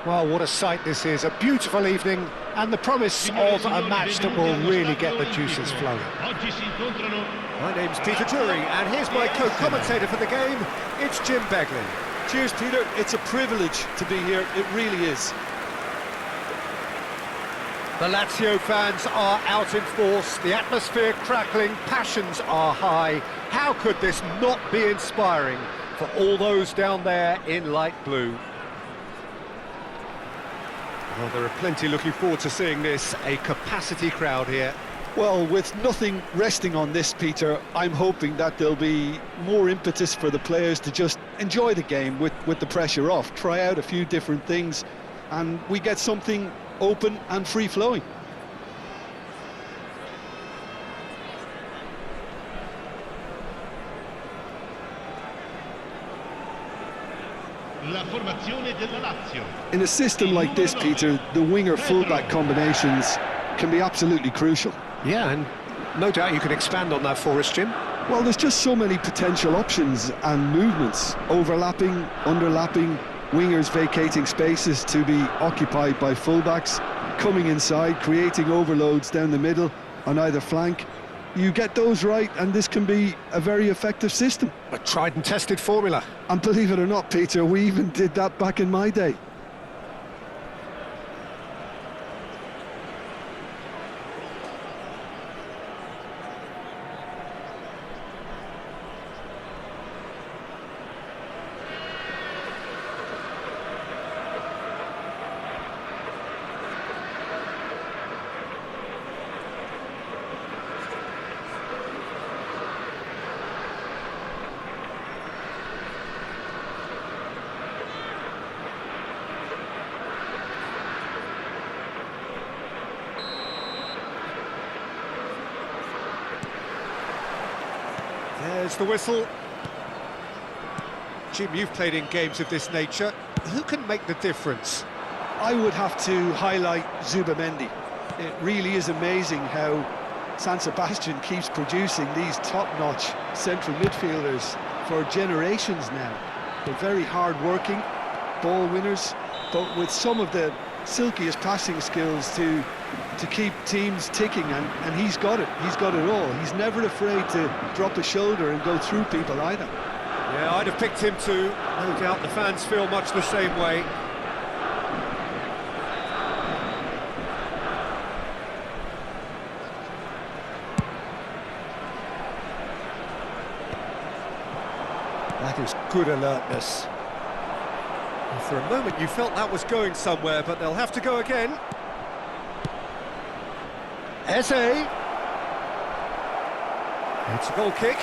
Well, what a sight this is, a beautiful evening, and the promise of a match that will really get the juices flowing. My name's Peter Drury, and here's my co-commentator for the game, it's Jim Beglin. Cheers, Peter. It's a privilege to be here, it really is. The Lazio fans are out in force, the atmosphere crackling, passions are high. How could this not be inspiring for all those down there in light blue? Well, there are plenty looking forward to seeing this, a capacity crowd here. Well, with nothing resting on this, Peter, I'm hoping that there'll be more impetus for the players to just enjoy the game with the pressure off, try out a few different things, and we get something open and free-flowing. In a system like this, Peter, the winger-fullback combinations can be absolutely crucial. Yeah, and no doubt you can expand on that for us, Jim. Well, there's just so many potential options and movements, overlapping, underlapping, wingers vacating spaces to be occupied by fullbacks, coming inside, creating overloads down the middle on either flank. You get those right, and this can be a very effective system. A tried and tested formula. And believe it or not, Peter, we even did that back in my day. There's the whistle. Jim, you've played in games of this nature. Who can make the difference? I would have to highlight Zubamendi. It really is amazing how San Sebastian keeps producing these top-notch central midfielders for generations now. They're very hard-working, ball winners, but with some of the silkiest passing skills to keep teams ticking, and he's got it all. He's never afraid to drop a shoulder and go through people either. Yeah, I'd have picked him too. No doubt the fans feel much the same way. That is good alertness. And for a moment you felt that was going somewhere, but they'll have to go again. Eze. It's a goal kick.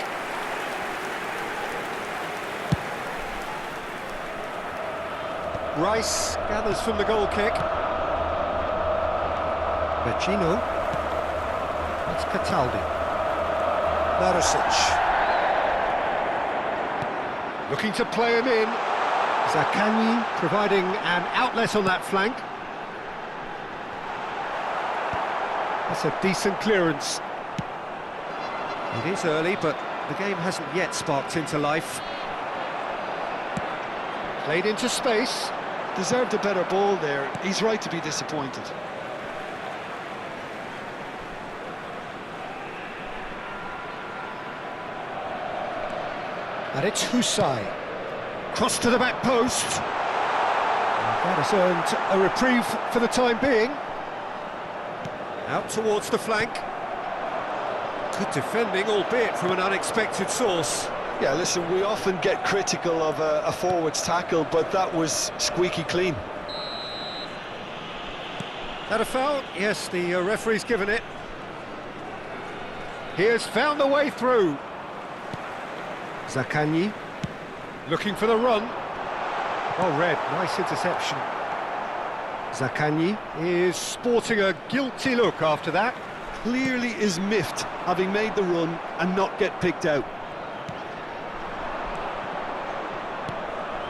Rice gathers from the goal kick. Vecino. That's Cataldi. Narasic. Looking to play him in. Zaccagni providing an outlet on that flank. That's a decent clearance. It is early, but the game hasn't yet sparked into life. Played into space. Deserved a better ball there. He's right to be disappointed. And it's Husai. Cross to the back post. That has earned a reprieve for the time being. Out towards the flank. Good defending, albeit from an unexpected source. Yeah, listen, we often get critical of a forward's tackle, but that was squeaky clean. That a foul? Yes, the referee's given it. He has found the way through. Zaccagni looking for the run. Well read, nice interception. Zaccagni is sporting a guilty look after that. Clearly is miffed, having made the run and not get picked out.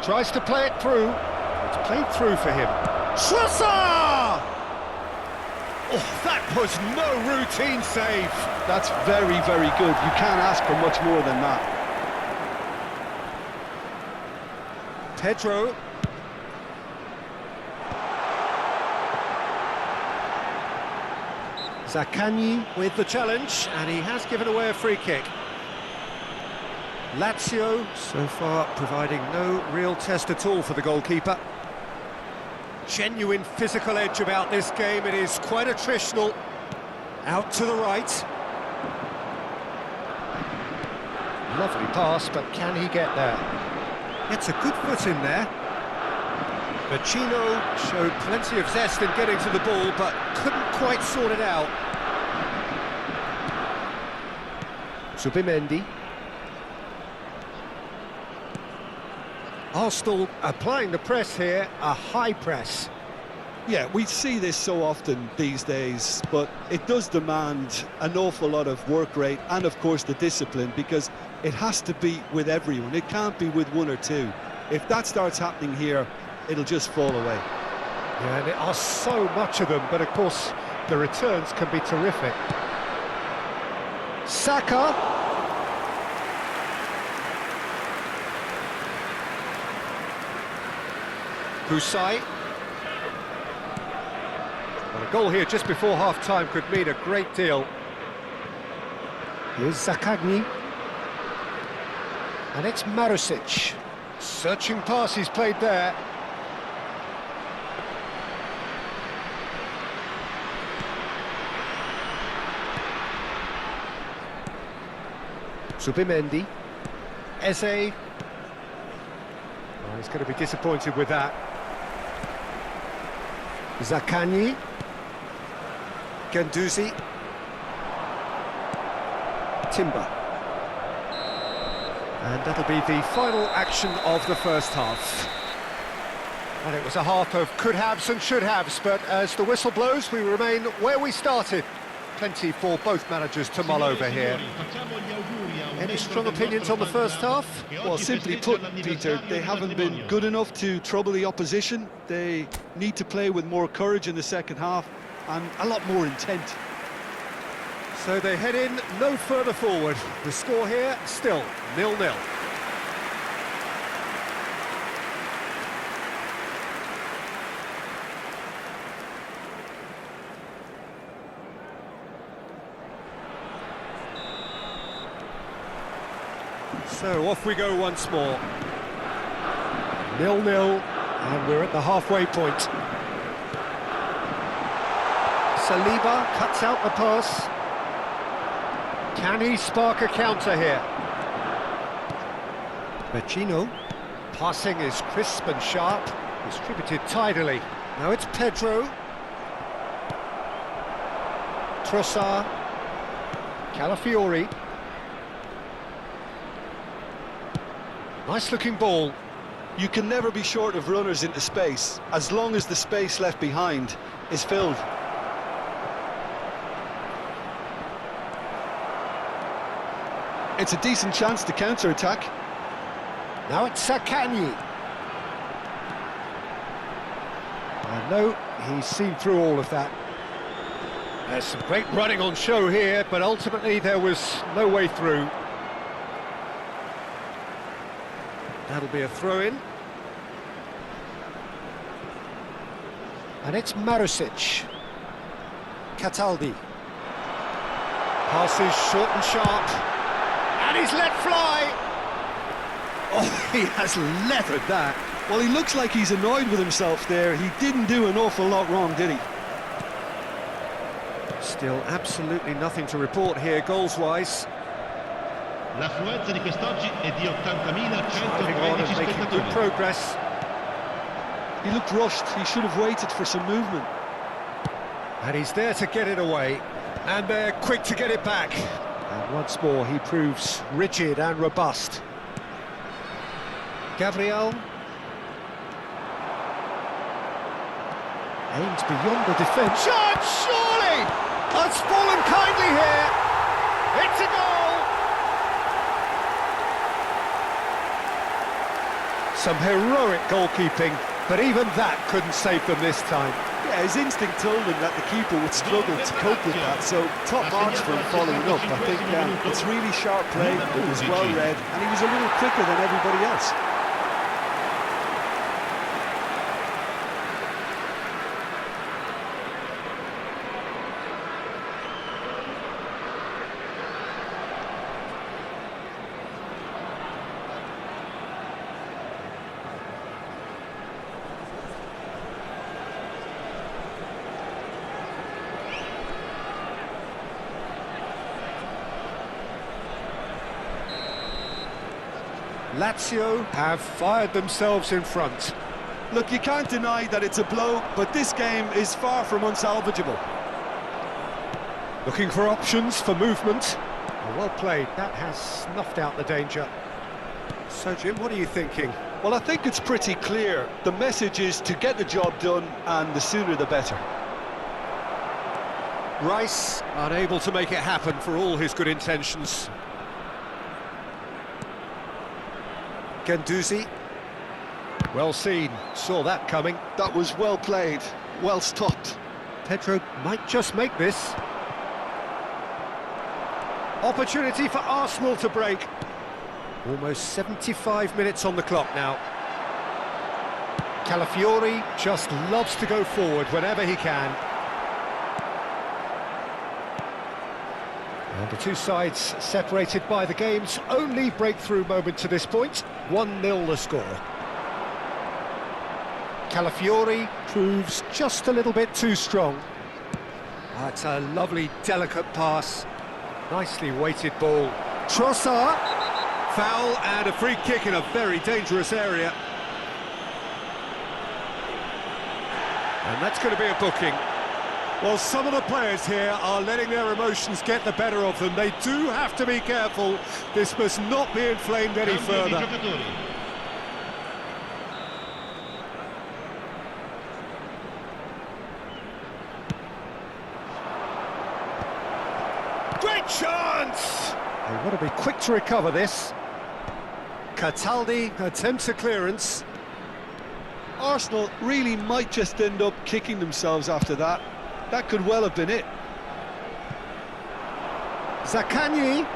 Tries to play it through. It's played through for him. Schwarzer! Oh, that was no routine save. That's very, very good. You can't ask for much more than that. Pedro. Zaccagni with the challenge, and he has given away a free kick. Lazio, so far, providing no real test at all for the goalkeeper. Genuine physical edge about this game. It is quite attritional. Out to the right. Lovely pass, but can he get there? Gets a good foot in there. Vecino showed plenty of zest in getting to the ball, but couldn't quite sort it out. Zubimendi. Arsenal applying the press here, a high press. Yeah, we see this so often these days, but it does demand an awful lot of work rate and, of course, the discipline, because it has to be with everyone. It can't be with one or two. If that starts happening here, it'll just fall away. Yeah, and there are so much of them, but of course the returns can be terrific. Saka. Kusai. Well, a goal here just before half-time could mean a great deal. Here's Zaccagni. And it's Marusic. Searching pass he's played there. Zubimendi. Eze. Oh, he's going to be disappointed with that. Zaccagni. Guendouzi. Timber. And that'll be the final action of the first half. And it was a half of could-haves and should-haves, but as the whistle blows, we remain where we started. Plenty for both managers to mull over here. Any strong opinions on the first half? Well, simply put, Peter, they haven't been good enough to trouble the opposition. They need to play with more courage in the second half and a lot more intent. So they head in no further forward. The score here, still 0-0. So off we go once more. 0-0, and we're at the halfway point. Saliba cuts out the pass. Can he spark a counter here? Vecino. Passing is crisp and sharp, distributed tidily. Now it's Pedro. Trossard. Calafiori. Nice looking ball. You can never be short of runners into space, as long as the space left behind is filled. It's a decent chance to counter-attack. Now it's Zaccagni. I know he's seen through all of that. There's some great running on show here, but ultimately there was no way through. That'll be a throw-in. And it's Marusic. Cataldi. Passes short and sharp. And he's let fly. Oh, he has leathered that. Well, he looks like he's annoyed with himself there. He didn't do an awful lot wrong, did he? Still absolutely nothing to report here, goals-wise. L'affluenza di quest'oggi è di 80.113 Making good spettatori. progress. He looked rushed. He should have waited for some movement. And he's there to get it away. And they're quick to get it back. And once more, he proves rigid and robust. Gabriel. Aims beyond the defence. Shot, surely! Has fallen kindly here. It's a goal! Some heroic goalkeeping, but even that couldn't save them this time. Yeah, his instinct told him that the keeper would struggle to cope with that, so top marks for him following up. I think it's really sharp play, it was well read, and he was a little quicker than everybody else. Lazio have fired themselves in front. Look, you can't deny that it's a blow, but this game is far from unsalvageable. Looking for options for movement. Oh, well played, that has snuffed out the danger. So Jim, what are you thinking? Well, I think it's pretty clear. The message is to get the job done, and the sooner the better. Rice unable to make it happen for all his good intentions. Guendouzi. Well seen, saw that coming. That was well played, well stopped. Pedro might just make this. Opportunity for Arsenal to break. Almost 75 minutes on the clock now. Calafiori just loves to go forward whenever he can. And the two sides separated by the game's only breakthrough moment to this point. 1-0 the score. Calafiori proves just a little bit too strong. That's a lovely, delicate pass. Nicely weighted ball. Trossard. Foul and a free kick in a very dangerous area. And that's going to be a booking. Well, some of the players here are letting their emotions get the better of them. They do have to be careful. This must not be inflamed any further. Great chance! They want to be quick to recover this. Cataldi attempts a clearance. Arsenal really might just end up kicking themselves after that. That could well have been it. Zaccagni.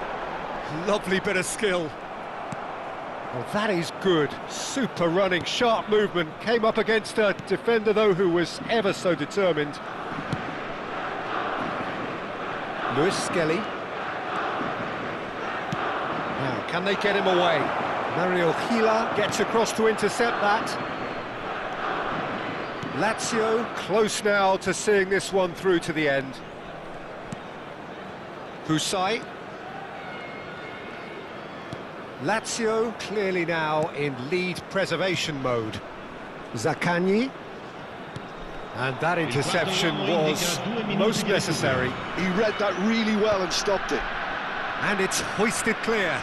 Lovely bit of skill. Well, that is good. Super running, sharp movement. Came up against a defender, though, who was ever so determined. Luis Skelly. Now, can they get him away? Mario Gila gets across to intercept that. Lazio close now to seeing this one through to the end. Husai. Lazio clearly now in lead preservation mode. Zaccagni. And that interception was most necessary. He read that really well and stopped it. And it's hoisted clear.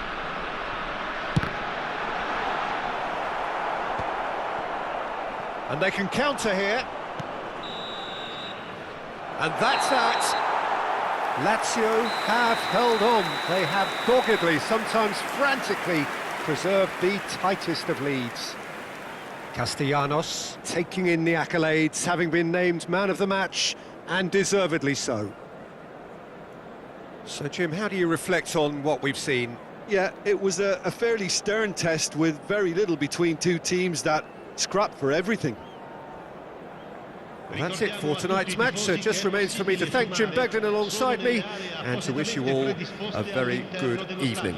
And they can counter here. And that's that. Lazio have held on. They have doggedly, sometimes frantically, preserved the tightest of leads. Castellanos taking in the accolades, having been named man of the match, and deservedly so. So, Jim, how do you reflect on what we've seen? Yeah, it was a fairly stern test with very little between two teams that scrapped for everything. Well, that's it for tonight's match, so it just remains for me to thank Jim Beglin alongside me and to wish you all a very good evening.